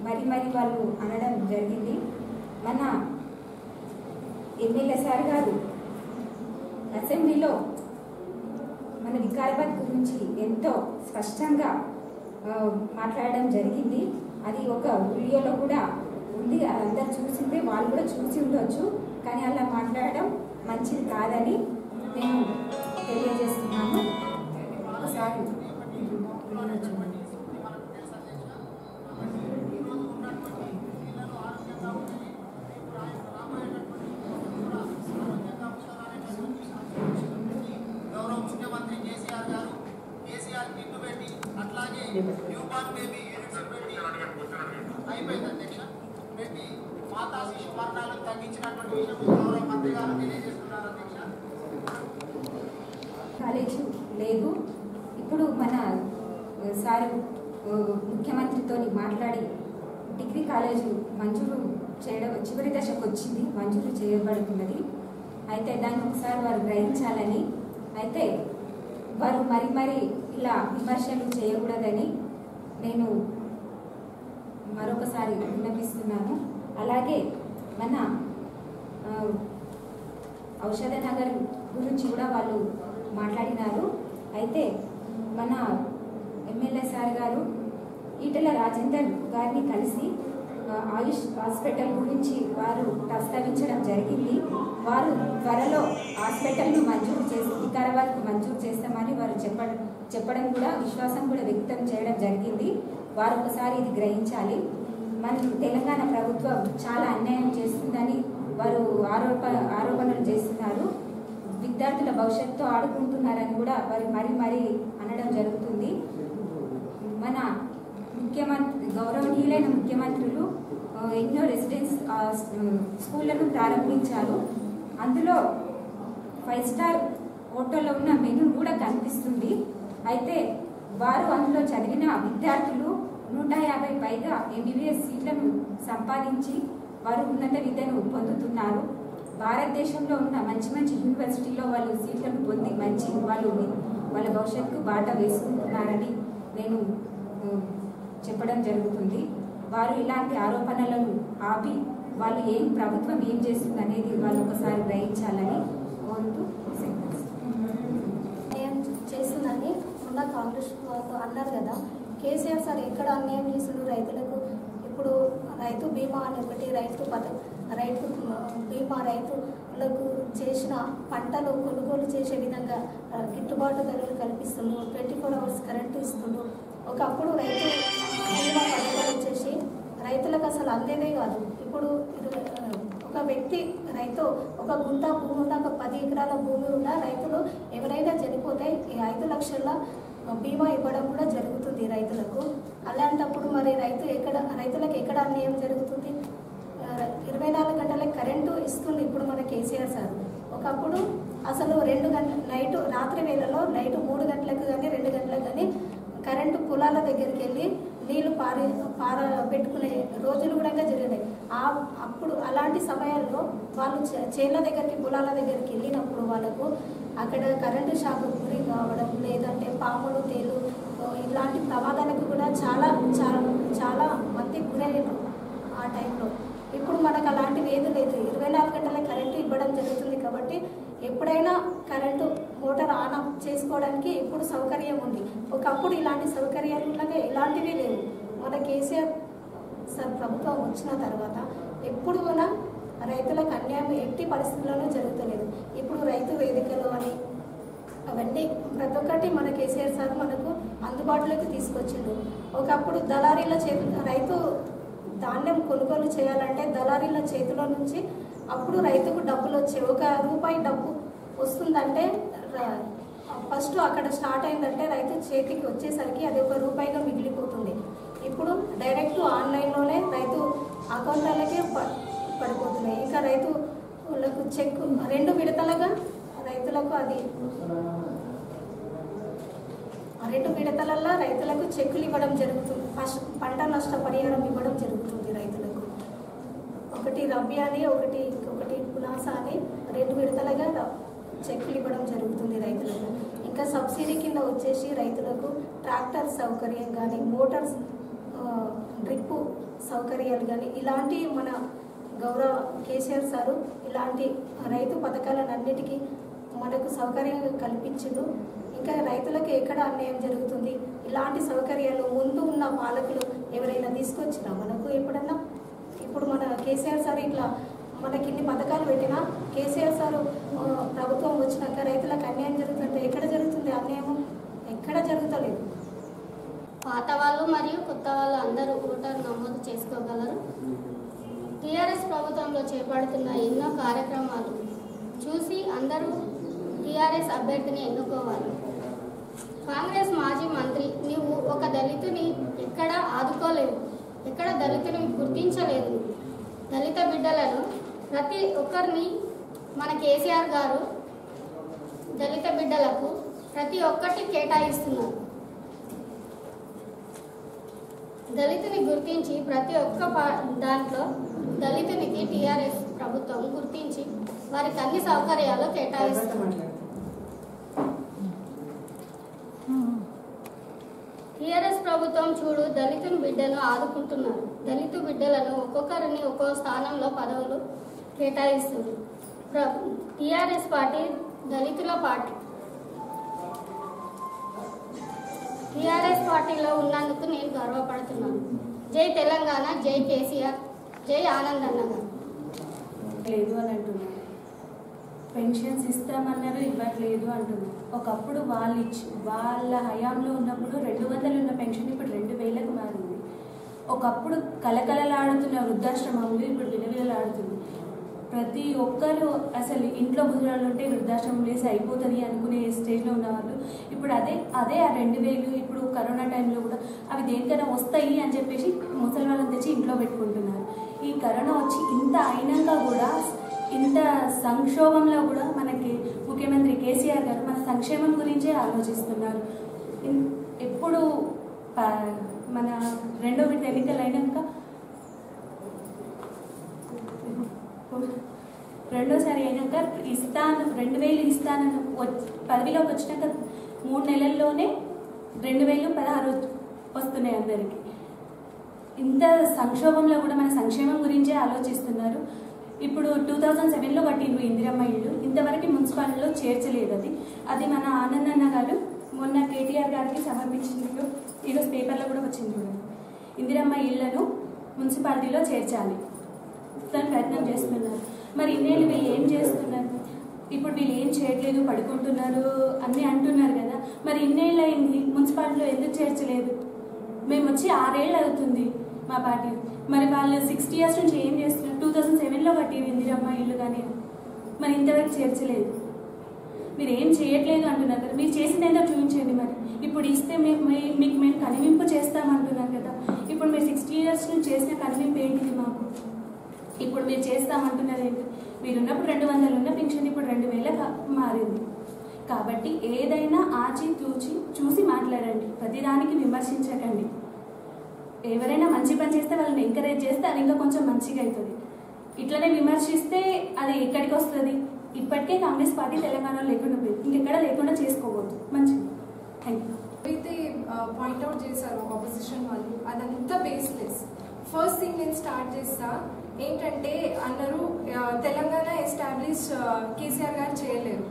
మరి వాళ్ళు అనడం జరిగింది. మన ఎమ్మెల్యే సార్ గారు అసెంబ్లీలో మన వికారాబాద్ గురించి ఎంతో స్పష్టంగా మాట్లాడడం జరిగింది. అది ఒక వీడియోలో కూడా ఉంది, అందరు చూసిందే, వాళ్ళు కూడా చూసి ఉండొచ్చు. కానీ అలా మాట్లాడడం మంచిది కాదని నేను తెలియజేస్తున్నాను. ఒకసారి ముఖ్యమంత్రి కేసీఆర్ గారు కిట్ పెట్టి అట్లాగే న్యూ బార్న్ బేబీ యూనిట్స్ పెట్టి అయిపోయింది అధ్యక్ష పెట్టి మాతా శిశు మరణాలను తగ్గించినటువంటి విషయం గౌరవ మంత్రి గారు తెలియజేస్తున్నారు అధ్యక్ష. కాలేజీ లేదు. ఇప్పుడు మన సార్ ముఖ్యమంత్రితో మాట్లాడి డిగ్రీ కాలేజీ మంజూరు చేయడం చివరి దశకు వచ్చింది, మంజూరు చేయబడుతున్నది. అయితే దాన్ని ఒకసారి వారు గ్రహించాలని, అయితే వారు మరి ఇలా విమర్శలు చేయకూడదని నేను మరొకసారి విన్నపిస్తున్నాను. అలాగే మన ఔషధ నగర్ గురించి కూడా వాళ్ళు మాట్లాడినారు. అయితే మన ఎమ్మెల్యే సార్ గారు ఈటెల రాజేందర్ గారిని కలిసి ఆయుష్ హాస్పిటల్ గురించి వారు ప్రస్తావించడం జరిగింది. వారు త్వరలో హాస్పిటల్ను వికారాబాద్కు మంజూరు చేస్తామని వారు చెప్పడం కూడా విశ్వాసం కూడా వ్యక్తం చేయడం జరిగింది. వారు ఒకసారి ఇది గ్రహించాలి. మన తెలంగాణ ప్రభుత్వం చాలా అన్యాయం చేస్తుందని వారు ఆరోపణలు చేస్తున్నారు. విద్యార్థుల భవిష్యత్తుతో ఆడుకుంటున్నారని కూడా వారు మరి అనడం జరుగుతుంది. మన గౌరవనీయులైన ముఖ్యమంత్రులు ఎన్నో రెసిడెన్స్ స్కూళ్లను ప్రారంభించారు. అందులో 5 స్టార్ హోటల్లో ఉన్న మెనూ కూడా కనిపిస్తుంది. అయితే వారు అందులో చదివిన విద్యార్థులు 150 పైగా MBBS సీట్లను సంపాదించి వారు ఉన్నత విద్యను పొందుతున్నారు. భారతదేశంలో ఉన్న మంచి మంచి యూనివర్సిటీలో వాళ్ళు సీట్లను పొంది మంచి వాళ్ళ భవిష్యత్తుకు బాట వేసుకుంటున్నారని నేను చెప్పడం జరుగుతుంది. వారు ఇలాంటి ఆరోపణలను ఆపి వాళ్ళు ప్రభుత్వం ఏం చేస్తుంది అనేది వాళ్ళు ఒకసారి గ్రహించాలని కోరుతూ ఏం చేస్తుందని ఉన్న కాంగ్రెస్ అన్నారు కదా, కేసీఆర్ సార్ ఎక్కడ అన్యాయం చేసిండు రైతులకు. ఇప్పుడు రైతు బీమా అని ఒకటి, రైతు బీమా రైతులకు చేసిన పంటలు కొనుగోలు చేసే విధంగా గిట్టుబాటు ధరలు కల్పిస్తుండ్రు, 24 hours కరెంటు ఇస్తుండ్రు. ఒకప్పుడు రైతు బీమా పథకాలు వచ్చేసి రైతులకు అసలు అందేదే కాదు. ఇప్పుడు ఒక వ్యక్తి రైతు ఒక గుంట భూమి ఉన్న, ఒక 10 ఎకరాల భూమి ఉన్న రైతులు ఎవరైనా చనిపోతే ఈ 5 లక్షల బీమా ఇవ్వడం కూడా జరుగుతుంది రైతులకు. అలాంటప్పుడు మరి రైతులకు ఎక్కడ అన్యాయం జరుగుతుంది? 24 గంటలకు కరెంటు ఇస్తుంది ఇప్పుడు మన కేసీఆర్ సార్. ఒకప్పుడు అసలు 2 గంటల రాత్రి వేళలో నైట్ 3 గంటలకు కానీ 2 గంటలకు కానీ కరెంటు పొలాల దగ్గరికి వెళ్ళి నీళ్లు పెట్టుకునే రోజులు కూడా జరిగినాయి. అప్పుడు అలాంటి సమయాల్లో వాళ్ళు చేళ్ల దగ్గరికి పొలాల దగ్గరికి వెళ్ళినప్పుడు వాళ్ళకు అక్కడ కరెంటు షాక్ గురి కావడం, లేదంటే పాములు తేలు ఇలాంటి ప్రమాదాలకు కూడా చాలా చాలా చాలా మంది గురయ్యారు ఆ టైంలో. ఇప్పుడు మనకు అలాంటివి ఏది లేదు, 24 గంటల కరెంటు ఇవ్వడం జరుగుతుంది. కాబట్టి ఎప్పుడైనా కరెంటు మోటార్ ఆన్ ఆఫ్ చేసుకోవడానికి ఇప్పుడు సౌకర్యం ఉంది. ఒకప్పుడు ఇలాంటి సౌకర్యాలు ఇలాంటివి లేవు. మన కేసీఆర్ సార్ ప్రభుత్వం వచ్చిన తర్వాత ఎప్పుడు కూడా రైతులకు అన్యాయం ఎట్టి పరిస్థితుల్లోనూ జరుగుతలేదు. ఇప్పుడు రైతు వేదికలు అని అవన్నీ ప్రతి ఒక్కటి మన కేసీఆర్ సార్ మనకు అందుబాటులోకి తీసుకొచ్చిండు. ఒకప్పుడు దళారీల రైతు ధాన్యం కొనుగోలు చేయాలంటే దళారీల చేతిలో నుంచి అప్పుడు రైతుకు డబ్బులు వచ్చాయి. 1 రూపాయి డబ్బు వస్తుందంటే ఫస్ట్ అక్కడ స్టార్ట్ అయిందంటే రైతు చేతికి వచ్చేసరికి అది 1 రూపాయిగా మిగిలిపోతుంది. ఇప్పుడు డైరెక్ట్ ఆన్లైన్లోనే రైతు అకౌంట్లకే పడిపోతున్నాయి. ఇంకా రైతులకు చెక్ 2 విడతలుగా రైతులకు అది 2 విడతలలో రైతులకు చెక్కులు ఇవ్వడం జరుగుతుంది. ఫస్ట్ పంట నష్ట పరిహారం ఇవ్వడం జరుగుతుంది రైతులకు. ఒకటి రబీ అని ఒకటి పునాసా అని 2 విడతలుగా చెక్కులు ఇవ్వడం జరుగుతుంది రైతులకు. ఇంకా సబ్సిడీ కింద వచ్చేసి రైతులకు ట్రాక్టర్ సౌకర్యం కానీ, మోటార్స్ డ్రిప్ సౌకర్యాలు కానీ ఇలాంటి మన గౌరవ కేసీఆర్ సారు ఇలాంటి రైతు పథకాలన్నిటికీ మనకు సౌకర్యం కల్పించిండు. ఇంకా రైతులకు ఎక్కడ అన్యాయం జరుగుతుంది? ఇలాంటి సౌకర్యాలు ముందు ఉన్న పాలకులు ఎవరైనా తీసుకొచ్చినా మనకు ఎప్పుడన్నా? ఇప్పుడు మన కేసీఆర్ సార్ ఇట్లా మనకి ఇన్ని పథకాలు పెట్టినా కేసీఆర్ సార్ ప్రభుత్వం వచ్చినాక రైతులకు అన్యాయం జరుగుతుంటే ఎక్కడ జరుగుతుంది? అన్యాయం ఎక్కడ జరుగుతలేదు. పాత వాళ్ళు మరియు కొత్త వాళ్ళు అందరూ ఓటర్ నమోదు చేసుకోగలరు. టీఆర్ఎస్ ప్రభుత్వంలో చేపడుతున్న ఎన్నో కార్యక్రమాలు చూసి అందరూ టీఆర్ఎస్ అభ్యర్థిని ఎన్నుకోవాలి. కాంగ్రెస్ మాజీ మంత్రి నీవు ఒక దళితుని ఎక్కడ ఆదుకోలేవు, ఎక్కడ దళితుని గుర్తించలేదు. దళిత బిడ్డలను ప్రతి ఒక్కరిని మన కేసీఆర్ గారు దళిత బిడ్డలకు ప్రతి ఒక్కటి కేటాయిస్తున్నారు. దళితుని గుర్తించి ప్రతి ఒక్క దాంట్లో దళితునికి టీఆర్ఎస్ ప్రభుత్వం గుర్తించి వారికి అన్ని సౌకర్యాలు కేటాయిస్తుంది. టీఆర్ఎస్ ప్రభుత్వం చూడు దళితుని బిడ్డను ఆదుకుంటున్నారు. దళిత బిడ్డలను ఒక్కొక్కరిని ఒక్కో స్థానంలో పదవులు కేటాయిస్తుంది. టీఆర్ఎస్ పార్టీ దళితుల పార్టీ. టీఆర్ఎస్ పార్టీలో ఉన్నందుకు నేను గర్వపడుతున్నాను. జై తెలంగాణ, జై కేసీఆర్, జై ఆనంద్ అన్నగారు. లేదు అని అంటున్నారు. పెన్షన్స్ ఇస్తామన్నారు, ఇవ్వట్లేదు అంటున్నారు. ఒకప్పుడు వాళ్ళ హయాంలో ఉన్నప్పుడు 200 ఉన్న పెన్షన్ ఇప్పుడు 2000కు మారింది. ఒకప్పుడు కలకలలాడుతున్న వృద్ధాశ్రమంలో ఇప్పుడు విలవిలలాడుతుంది. ప్రతి ఒక్కరు అసలు ఇంట్లో ముసలాళ్ళు ఉంటే వృద్ధాశ్రమం వేసి అయిపోతుంది అనుకునే స్టేజ్లో ఉన్నవాళ్ళు ఇప్పుడు అదే ఆ 2000 ఇప్పుడు కరోనా టైంలో కూడా అవి దేనికైనా వస్తాయి అని చెప్పేసి ముసలి వాళ్ళని తెచ్చి ఇంట్లో పెట్టుకుంటున్నారు. ఈ కరోనా వచ్చి ఇంత అయినాక కూడా, ఇంత సంక్షోభంలో కూడా మనకి ముఖ్యమంత్రి కేసీఆర్ గారు మన సంక్షేమం గురించే ఆలోచిస్తున్నారు. ఎప్పుడు మన 2వ విడత ఎన్నికలు అయినాక రెండోసారి అయినాక 2000 ఇస్తానని పదవిలోకి వచ్చినాక 3 నెలల్లోనే 2016 వస్తున్నాయి అందరికీ. ఇంత సంక్షోభంలో కూడా మన సంక్షేమం గురించే ఆలోచిస్తున్నారు. ఇప్పుడు 2007లో కట్టిండ్రు ఇందిరమ్మ ఇల్లు, ఇంతవరకు మున్సిపాలిటీలో చేర్చలేదు. అది మన ఆనంద్ అన్న గారు మొన్న కేటీఆర్ గారికి సమర్పించిండ్రు. ఈరోజు పేపర్లో కూడా వచ్చింది. ఇందిరమ్మ ఇళ్లను మున్సిపాలిటీలో చేర్చాలి దాని ప్రయత్నం చేస్తున్నారు. మరి ఇన్నేళ్ళు వీళ్ళు ఏం చేస్తున్నారు? ఇప్పుడు వీళ్ళు ఏం చేయట్లేదు, పడుకుంటున్నారు అన్నీ అంటున్నారు కదా. మరి ఇన్నేళ్ళు అయింది, మున్సిపాలిటీలో ఎందుకు చేర్చలేదు? మేము వచ్చి 6 ఏళ్ళు అవుతుంది మా పార్టీ. మరి వాళ్ళు 60 years నుంచి ఏం చేస్తున్నారు? 2007లో కట్టింది ఇందిరమ్మ ఇల్లు, కానీ మరి ఇంతవరకు చేర్చలేదు. మీరు ఏం చేయట్లేదు అంటున్నారు కదా, మీరు చేసింది ఏంటో చూపించండి. మరి ఇప్పుడు ఇస్తే మీకు మేము కనివింపు చేస్తామంటున్నారు కదా. ఇప్పుడు మీరు 60 years నుంచి చేసిన కనివింపు ఏంటిది మాకు? ఇప్పుడు మీరు చేస్తామంటున్నారు ఏంటి? మీరున్నప్పుడు 200 ఉన్న పెన్షన్ ఇప్పుడు 2000 మారింది. కాబట్టి ఏదైనా ఆచితూచి చూసి మాట్లాడండి, ప్రతిదానికి విమర్శించకండి. ఎవరైనా మంచి పని చేస్తే వాళ్ళని ఎంకరేజ్ చేస్తే అది ఇంకా కొంచెం మంచిగా అవుతుంది. ఇట్లనే విమర్శిస్తే అది ఎక్కడికి వస్తుంది? ఇప్పటికే కాంగ్రెస్ పార్టీ తెలంగాణలో లేకుండా పోయింది, ఇంకెక్కడ లేకుండా చేసుకోవద్దు. మంచిది. Thank you. అయితే పాయింట్అవుట్ చేశారు ఆపోజిషన్ వాళ్ళు, అదంతా బేస్లెస్. ఫస్ట్ థింగ్ నేను స్టార్ట్ చేస్తా ఏంటంటే, అన్నారు తెలంగాణ ఎస్టాబ్లిష్ కేసీఆర్ గారు చేయలేరు.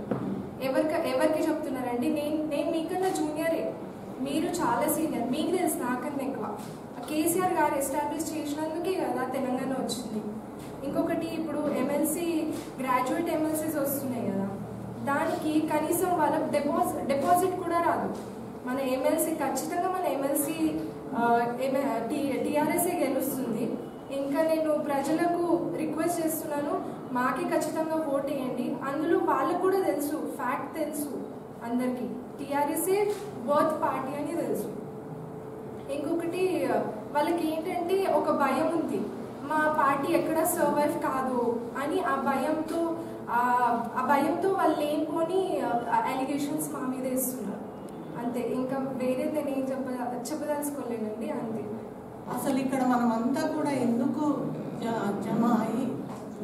ఎవరికి చెప్తున్నారండి? నేను మీకన్నా జూనియరే, మీరు చాలా సీనియర్, మీకు తెలుసు నాకన్నా ఎక్కువ. కేసీఆర్ గారు ఎస్టాబ్లిష్ చేసినందుకే కదా తెలంగాణ వచ్చింది. ఇంకొకటి, ఇప్పుడు గ్రాడ్యుయేట్ ఎమ్మెల్సీస్ వస్తున్నాయి కదా, దానికి కనీసం వాళ్ళకి డిపాజిట్ కూడా రాదు. మన ఎమ్మెల్సీ ఖచ్చితంగా మన ఎమ్మెల్సీ టీఆర్ఎస్ఏ గెలుస్తుంది. ఇంకా నేను ప్రజలకు రిక్వెస్ట్ చేస్తున్నాను, మాకే ఖచ్చితంగా ఓట్ వేయండి. అందులో వాళ్ళకు కూడా తెలుసు, ఫ్యాక్ట్ తెలుసు అందరికీ, టీఆర్ఎస్ఏ వర్త్ పార్టీ అని తెలుసు. ఇంకొకటి, వాళ్ళకి ఏంటంటే ఒక భయం ఉంది, మా పార్టీ ఎక్కడ సర్వైవ్ కాదు అని. ఆ భయంతో వాళ్ళు లేనిపోని అలిగేషన్స్ మా మీద ఇస్తున్నారు. అంతే, ఇంకా వేరే నేను ఏం చెప్పదలుచుకోలేనండి. అంతే. అసలు ఇక్కడ మనం అంతా కూడా ఎందుకు జమ అయ్యి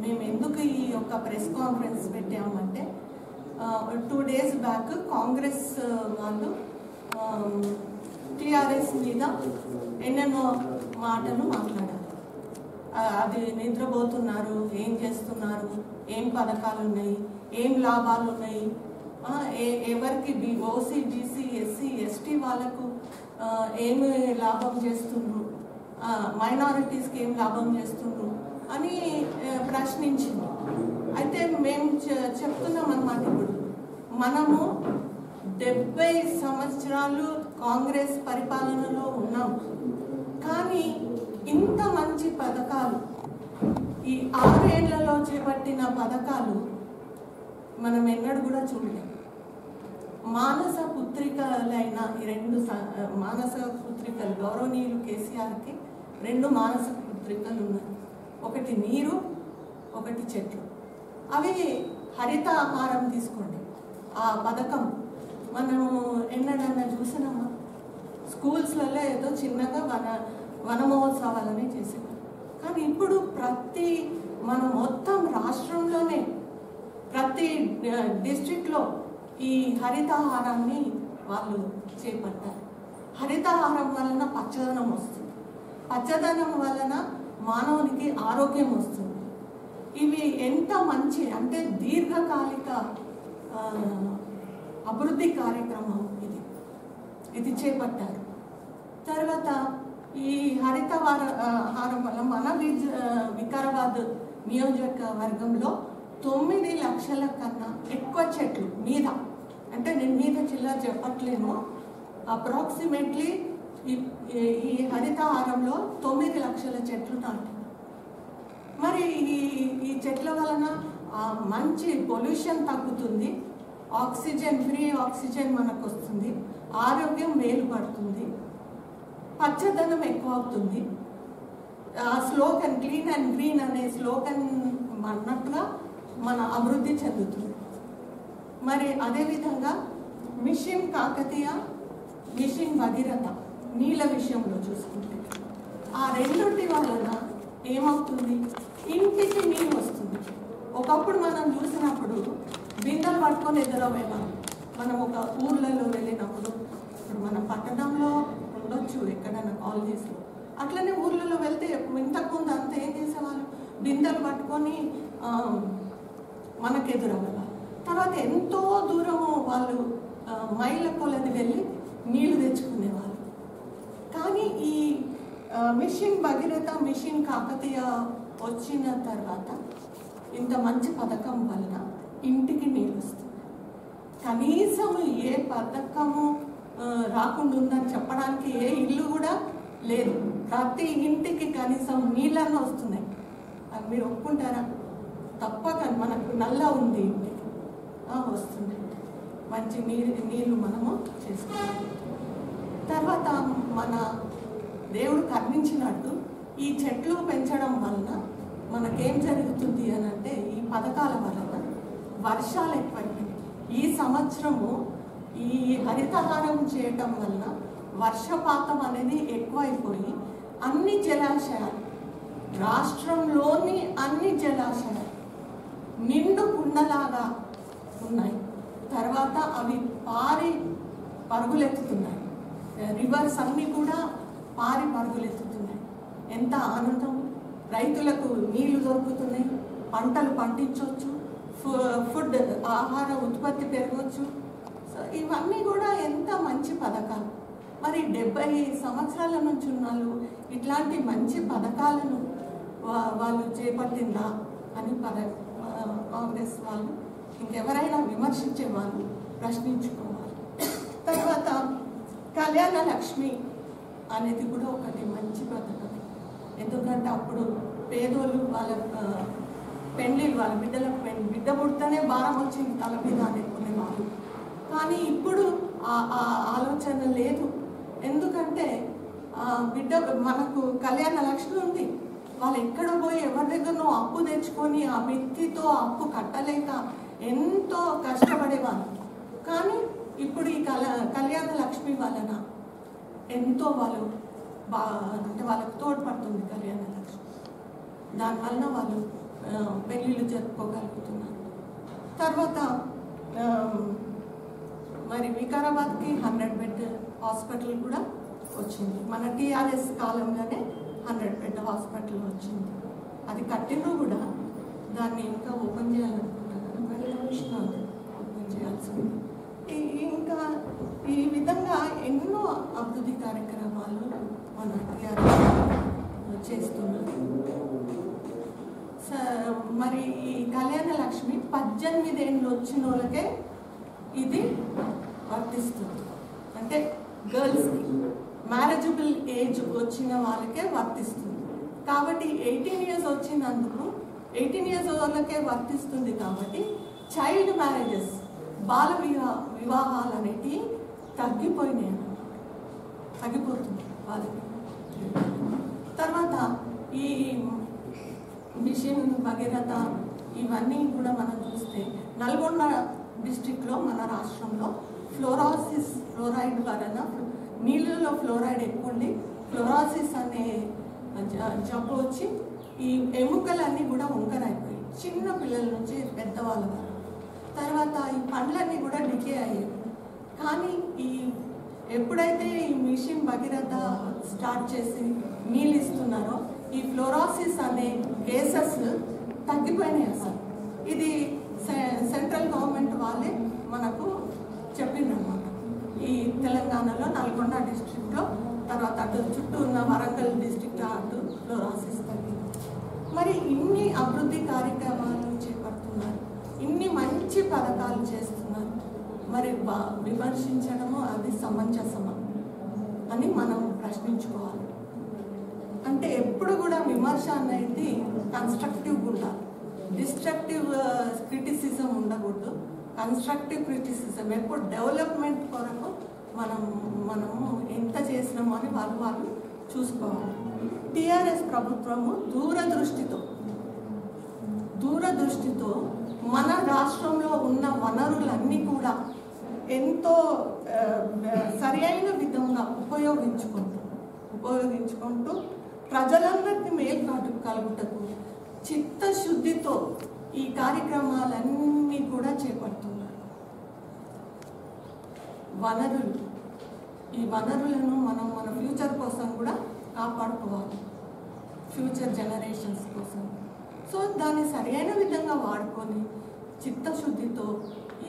మేము ఎందుకు ఈ యొక్క ప్రెస్ కాన్ఫరెన్స్ పెట్టామంటే, 2 days బ్యాక్ కాంగ్రెస్ వాళ్ళు టీఆర్ఎస్ మీద ఎన్నెన్నో మాటలు మాట్లాడారు. అది నిద్రపోతున్నారు, ఏం చేస్తున్నారు, ఏం పథకాలు ఉన్నాయి, ఏం లాభాలు ఉన్నాయి, ఎవరికి ఓసీ బీసీ ఎస్సీ ఎస్టీ వాళ్ళకు ఏమి లాభం చేస్తుండ్రు, మైనారిటీస్కి ఏం లాభం చేస్తుండ్రు అని ప్రశ్నించింది. అయితే మేము చెప్తున్నాం అన్నమాట, ఇప్పుడు మనము 70 సంవత్సరాలు కాంగ్రెస్ పరిపాలనలో ఉన్నాం, కానీ ఇంత మంచి పథకాలు, ఈ 6 ఏళ్లలో చేపట్టిన పథకాలు మనం ఎన్నడూ కూడా చూడలేం. మానస పుత్రికలైన ఈ 2 మానస పుత్రికలు, గౌరవనీయులు కేసీఆర్కి 2 మానస పుత్రికలు ఉన్నాయి. ఒకటి నీరు, ఒకటి చెట్లు. అవి హరిత ఆహారం తీసుకోండి, ఆ పథకం మనము ఎన్నడన్నా చూసినామా? స్కూల్స్లలో ఏదో చిన్నగా వన మహోత్సవాలని చేసేవారు. కానీ ఇప్పుడు మన మొత్తం రాష్ట్రంలోనే ప్రతి డిస్ట్రిక్ట్లో ఈ హరితాహారాన్ని వాళ్ళు చేపట్టారు. హరితాహారం వలన పచ్చదనం వస్తుంది, పచ్చదనం వలన మానవునికి ఆరోగ్యం వస్తుంది. ఇవి ఎంత మంచి అంటే దీర్ఘకాలిక అభివృద్ధి కార్యక్రమం ఇది చేపట్టారు. తర్వాత ఈ హరితహారం వల్ల మన వికారాబాద్ నియోజకవర్గంలో 9 లక్షల కన్నా ఎక్కువ చెట్లు మీద, అంటే నేను మీద చిల్లర చెప్పట్లేను, అప్రాక్సిమేట్లీ ఈ హరితహారంలో 9 లక్షల చెట్లు నాటారు. మరి ఈ చెట్ల వలన మంచి పొల్యూషన్ తగ్గుతుంది, ఫ్రీ ఆక్సిజన్ మనకు వస్తుంది, ఆరోగ్యం మేలుపడుతుంది, పచ్చదనం ఎక్కువ అవుతుంది. ఆ స్లోగన్ క్లీన్ అండ్ గ్రీన్ అనే స్లోగన్ అన్నట్టుగా మన అభివృద్ధి చెందుతుంది. మరి అదేవిధంగా మిషన్ కాకతీయ, మిషన్ భగీరథ నీళ్ళ విషయంలో చూసుకుంటే ఆ రెండింటి వలన ఏమవుతుంది? ఇంటికి నీరు వస్తుంది. ఒకప్పుడు మనం చూసినప్పుడు బిందెలు పట్టుకొని ఎదురవేవాళ్ళం. మనం ఒక ఊర్లలో వెళ్ళినప్పుడు, ఇప్పుడు మన పట్టణంలో ఉండొచ్చు ఎక్కడైనా కాలేజెస్లో, అట్లనే ఊర్లలో వెళ్తే ఇంతకుముందు అంతా ఏం చేసేవాళ్ళు, బిందెలు పట్టుకొని మనకు ఎదురవ్వాలి. తర్వాత ఎంతో దూరము వాళ్ళు మైళ్ళ కొలది వెళ్ళి నీళ్లు తెచ్చుకునేవాళ్ళు. కానీ ఈ మిషన్ భగీరథ, మిషన్ కాకతీయ వచ్చిన తర్వాత ఇంత మంచి పథకం వలన ఇంటికి నీళ్ళు వస్తుంది. కనీసం ఏ పథకము రాకుండా ఉందని చెప్పడానికి ఏ ఇల్లు కూడా లేదు. ప్రతి ఇంటికి కనీసం నీళ్ళన్న వస్తున్నాయి. అది మీరు ఒప్పుకుంటారా? తప్పక మనకు నల్ల ఉంది ఇంటికి వస్తుంది. మంచి నీళ్ళు మనము చేసుకోవాలి. తర్వాత మన దేవుడు కర్ణించినట్టు ఈ చెట్లు పెంచడం వలన మనకేం జరుగుతుంది అని అంటే, ఈ పథకాల వలన వర్షాలు ఎక్కువైపోయినాయి. ఈ సంవత్సరము ఈ హరితహారం చేయటం వలన వర్షపాతం అనేది ఎక్కువైపోయి అన్ని జలాశయాలు, రాష్ట్రంలోని అన్ని జలాశయాలు నిండు కుండలాగా ఉన్నాయి. తర్వాత అవి పారి పరుగులెత్తుతున్నాయి. రివర్స్ అన్నీ కూడా పారి పరుగులెత్తుతున్నాయి. ఎంత ఆనందం! రైతులకు నీళ్లు దొరుకుతున్నాయి, పంటలు పండించవచ్చు, ఫుడ్ ఆహార ఉత్పత్తి పెరగవచ్చు. సో ఇవన్నీ కూడా ఎంత మంచి పథకాలు. మరి 70 సంవత్సరాల నుంచి ఉన్నాళ్ళు ఇట్లాంటి మంచి పథకాలను వాళ్ళు చేపట్టిందా అని కాంగ్రెస్ వాళ్ళు ఇంకెవరైనా విమర్శించే వాళ్ళు ప్రశ్నించుకోవాలి. తర్వాత కళ్యాణ లక్ష్మి అనేది కూడా ఒకటి మంచి పథకం. ఎందుకంటే అప్పుడు పేదోళ్ళు వాళ్ళ పెళ్ళిళ్ళు, వాళ్ళ బిడ్డలకు బిడ్డ పుడితేనే భారం వచ్చింది తల మీద అనుకునేవాళ్ళు. కానీ ఇప్పుడు ఆ ఆలోచన లేదు. ఎందుకంటే బిడ్డ మనకు కళ్యాణ లక్ష్మి ఉంది. వాళ్ళు ఎక్కడ పోయి ఎవరి దగ్గరనో అప్పు తెచ్చుకొని ఆ మిత్తితో అప్పు కట్టలేక ఎంతో కష్టపడేవాళ్ళు. కానీ ఇప్పుడు ఈ కళ్యాణ లక్ష్మి వలన ఎంతో వాళ్ళు అంటే వాళ్ళకు తోడ్పడుతుంది కళ్యాణ లక్ష్మి. దానివల్ల వాళ్ళు పెళ్ళిళ్ళు జరుపుకోగలుగుతున్నారు. తర్వాత మరి వికారాబాద్కి 100 బెడ్ హాస్పిటల్ కూడా వచ్చింది. మన టీఆర్ఎస్ కాలంలోనే 100 బెడ్ హాస్పిటల్ వచ్చింది. అది కట్టినా కూడా దాన్ని ఇంకా ఓపెన్ చేయాలనుకుంటున్నాను, ఓపెన్ చేయాల్సింది. ఇంకా ఈ విధంగా ఎన్నో అభివృద్ధి కార్యక్రమాలు మన టీఆర్ఎస్ చేస్తున్నారు. మరి ఈ కళ్యాణ లక్ష్మి 18 ఏళ్ళు వచ్చిన వాళ్ళకే ఇది వర్తిస్తుంది. అంటే గర్ల్స్కి మ్యారేజబుల్ ఏజ్ వచ్చిన వాళ్ళకే వర్తిస్తుంది. కాబట్టి 18 ఇయర్స్ వచ్చినందుకు 18 ఇయర్స్ వాళ్ళకే వర్తిస్తుంది. కాబట్టి చైల్డ్ మ్యారేజెస్, బాల వివాహాలు అనేటివి తగ్గిపోయినాయి, తగ్గిపోతుంది వాళ్ళకి. తర్వాత ఈ మిషన్ భగీరథ ఇవన్నీ కూడా మనం చూస్తే నల్గొండ డిస్ట్రిక్ట్లో మన రాష్ట్రంలో ఫ్లోరైడ్ వలన నీళ్ళలో ఫ్లోరైడ్ ఎక్కువ ఉండి ఫ్లోరాసిస్ అనే జబ్బు వచ్చి ఈ ఎముకలన్నీ కూడా వంకరైపోయి చిన్న పిల్లల నుంచి పెద్దవాళ్ళ వరకు. తర్వాత ఈ పండ్లన్నీ కూడా డికే అయ్యాయి. కానీ ఎప్పుడైతే ఈ మిషన్ భగీరథ స్టార్ట్ చేసి నీళ్ళు ఇస్తున్నారో ఈ ఫ్లోరాసిస్ అనే కేసెస్ తగ్గిపోయినాయి అసలు. ఇది సెంట్రల్ గవర్నమెంట్ వాళ్ళే మనకు చెప్పిందన్నమాట. ఈ తెలంగాణలో నల్గొండ డిస్ట్రిక్ట్లో, తర్వాత అటు చుట్టూ ఉన్న వరంగల్ డిస్ట్రిక్ట్ అటు ఫ్లోరాసిస్ తగ్గింది. మరి ఇన్ని అభివృద్ధి కార్యక్రమాలు చేపడుతున్నారు, ఇన్ని మంచి పథకాలు చేస్తున్నారు. మరి విమర్శించడము అది సమంజసమా అని మనం ప్రశ్నించుకోవాలి. అంటే ఎప్పుడు కూడా విమర్శ అనేది కన్స్ట్రక్టివ్గా ఉండాలి, డిస్ట్రక్టివ్ క్రిటిసిజం ఉండకూడదు. కన్స్ట్రక్టివ్ క్రిటిసిజం ఎప్పుడు డెవలప్మెంట్ కొరకు మనము ఎంత చేసినామో అని వాళ్ళు చూసుకోవాలి. టీఆర్ఎస్ ప్రభుత్వము దూరదృష్టితో మన రాష్ట్రంలో ఉన్న వనరులన్నీ కూడా ఎంతో సరైన విధంగా ఉపయోగించుకుంటూ ప్రజలందరికీ మేలు కలుగుటకు చిత్తశుద్ధితో ఈ కార్యక్రమాలన్నీ కూడా చేపడుతున్నారు. వనరులు, ఈ వనరులను మనం మన ఫ్యూచర్ కోసం కూడా కాపాడుకోవాలి, ఫ్యూచర్ జనరేషన్స్ కోసం. సో దాన్ని సరైన విధంగా వాడుకొని చిత్తశుద్ధితో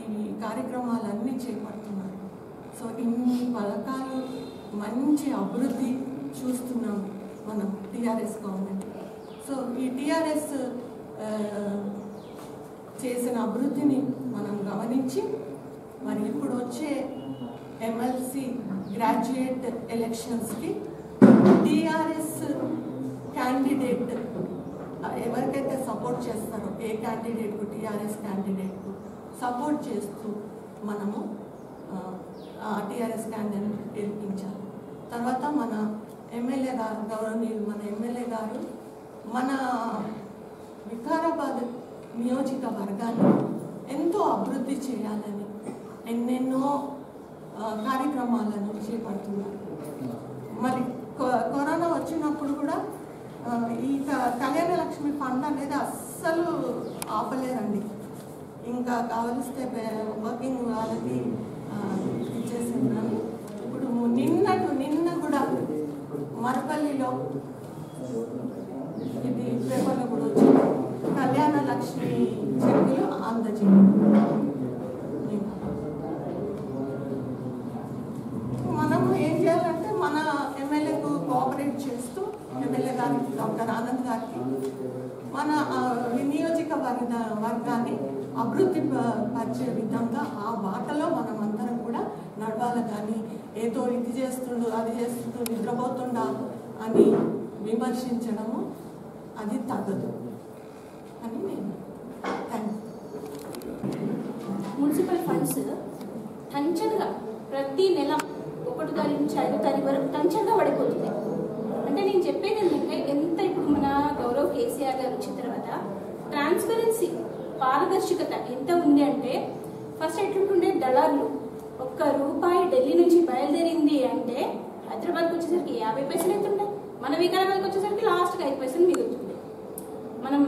ఈ కార్యక్రమాలన్నీ చేపడుతున్నారు. సో ఇన్ని పథకాలు, మంచి అభివృద్ధి చూస్తున్నాం మనం టీఆర్ఎస్ గవర్నమెంట్. సో ఈ టీఆర్ఎస్ చేసిన అభివృద్ధిని మనం గమనించి మరి ఇప్పుడు వచ్చే ఎమ్మెల్సీ గ్రాడ్యుయేట్ ఎలక్షన్స్కి టీఆర్ఎస్ క్యాండిడేట్ ఎవరికైతే సపోర్ట్ చేస్తారో, ఏ క్యాండిడేట్కు, టీఆర్ఎస్ క్యాండిడేట్కు సపోర్ట్ చేస్తూ మనము టీఆర్ఎస్ క్యాండిడేట్ గెలిపించాలి. తర్వాత మన ఎమ్మెల్యే గారు, గౌరవనీయులు మన ఎమ్మెల్యే గారు మన వికారాబాద్ నియోజకవర్గాన్ని ఎంతో అభివృద్ధి చేయాలని ఎన్నెన్నో కార్యక్రమాలను చేపడుతున్నారు. మరి కరోనా వచ్చినప్పుడు కూడా ఈ కళ్యాణ లక్ష్మి ఫండ్ అనేది అస్సలు ఆపలేరండి. ఇంకా కావలిస్తే వర్కింగ్ వాళ్ళకి ఇచ్చేసిందని. ఇప్పుడు నిన్న కూడా మరపల్లిలో ఇది పేపర్లో కూడా వచ్చింది, కళ్యాణ లక్ష్మి చెక్కులు అందజేయాలి. మనం ఏం చేయాలంటే మన ఎమ్మెల్యేకు కోఆపరేట్ చేస్తూ, ఎమ్మెల్యే గారికి, డాక్టర్ ఆనంద్ గారికి మన వర్గాన్ని అభివృద్ధి పరిచే విధంగా ఆ బాటలో మనం అందరం కూడా నడవాలి. కానీ ఏదో ఇది చేస్తుండు, అది చేస్తుండు, నిద్రపోతుండా అని విమర్శించడము అది తగ్గదు అని నేను మున్సిపల్ ఫండ్స్ టంచన్గా ప్రతి నెల 1వ తారీఖు నుంచి 5వ తారీఖు వరకు టంచన్గా పడిపోతుంది. అంటే నేను చెప్పేది ఏంటంటే, ఎంత ఇప్పుడు మన గౌరవ్ కేసీఆర్ గారు వచ్చిన తర్వాత ట్రాన్స్పరెన్సీ, పారదర్శకత ఎంత ఉంది అంటే, ఫస్ట్ ఎట్లుంటుండే దళారులు ₹1 ఢిల్లీ నుంచి బయలుదేరింది అంటే హైదరాబాద్కి వచ్చేసరికి 50 పైసలు అవుతుండే, మన వికారాబాద్కి వచ్చేసరికి లాస్ట్కి 5 పైసలు మిగులుతుంది. మనం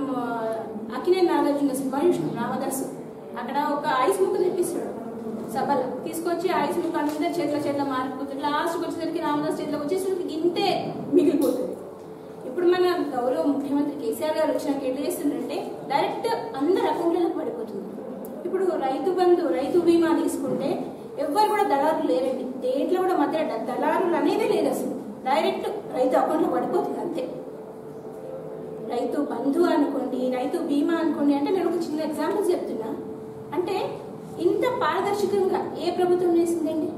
అక్కినేని నాగార్జున సినిమా చూసినాం, రామదాసు. అక్కడ ఒక ఐస్ ముక్క తెప్పిస్తాడు సభలో, తీసుకొచ్చి ఐస్ ముక్క అంటే చేతిలో మారిపోతుంది. లాస్ట్కి వచ్చేసరికి రామదాస్ చేతిలోకి వచ్చేసరికి ఇంతే మిగిలిపోతుంది. ఇప్పుడు మన గౌరవ ముఖ్యమంత్రి కేసీఆర్ గారు వచ్చినాక ఎట్లా చేస్తుందంటే, డైరెక్ట్ అందరు అకౌంట్లకు పడిపోతుంది. ఇప్పుడు రైతు బంధు, రైతు బీమా తీసుకుంటే ఎవ్వరు కూడా దళారులు లేరండి. దేంట్లో కూడా మధ్య దళారులు అనేది లేదు అసలు. డైరెక్ట్ రైతు అకౌంట్లో పడిపోతుంది అంతే. రైతు బంధు అనుకోండి, రైతు బీమా అనుకోండి. అంటే నేను ఒక చిన్న ఎగ్జాంపుల్ చెప్తున్నా. అంటే ఇంత పారదర్శకంగా ఏ ప్రభుత్వం చేసిందండి?